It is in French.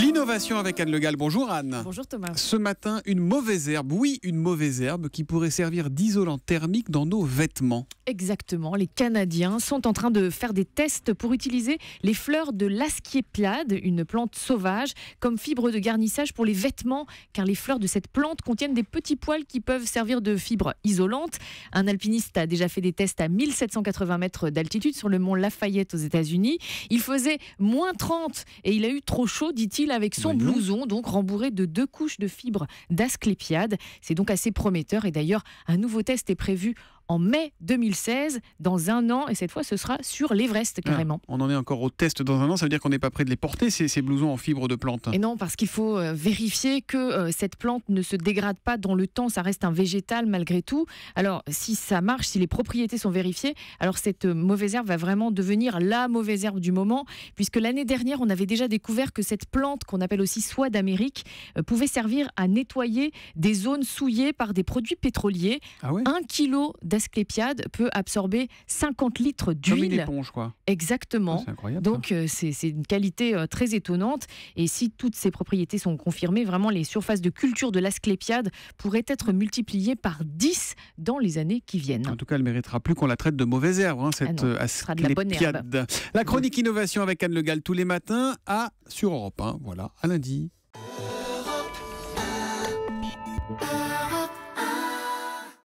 L'innovation avec Anne Le Gall. Bonjour Anne. Bonjour Thomas. Ce matin, une mauvaise herbe, oui, une mauvaise herbe qui pourrait servir d'isolant thermique dans nos vêtements. Exactement, les Canadiens sont en train de faire des tests pour utiliser les fleurs de l'asclépiade, une plante sauvage, comme fibre de garnissage pour les vêtements, car les fleurs de cette plante contiennent des petits poils qui peuvent servir de fibre isolante. Un alpiniste a déjà fait des tests à 1780 mètres d'altitude sur le mont Lafayette aux États-Unis. Il faisait moins 30 et il a eu trop chaud, dit-il, avec son blouson, donc rembourré de 2 couches de fibres d'asclépiade. C'est donc assez prometteur et d'ailleurs, un nouveau test est prévu en mai 2016, dans un an, et cette fois ce sera sur l'Everest carrément. On en est encore au test dans un an, ça veut dire qu'on n'est pas prêt de les porter, ces blousons en fibre de plante. Et non, parce qu'il faut vérifier que cette plante ne se dégrade pas dans le temps, ça reste un végétal malgré tout. Alors si ça marche, si les propriétés sont vérifiées, alors cette mauvaise herbe va vraiment devenir la mauvaise herbe du moment, puisque l'année dernière on avait déjà découvert que cette plante, qu'on appelle aussi soie d'Amérique, pouvait servir à nettoyer des zones souillées par des produits pétroliers. Ah ouais ? 1 kilo d'asclépiade peut absorber 50 litres d'huile. Comme une éponge, quoi. Exactement. Oh, c'est incroyable. Donc c'est une qualité très étonnante. Et si toutes ces propriétés sont confirmées, vraiment les surfaces de culture de l'asclépiade pourraient être multipliées par 10 dans les années qui viennent. En tout cas, elle ne méritera plus qu'on la traite de mauvaise herbe, cette ce sera de la bonne herbe. asclépiade. La chronique innovation avec Anne Le Gall tous les matins sur Europe 1. Voilà, à lundi.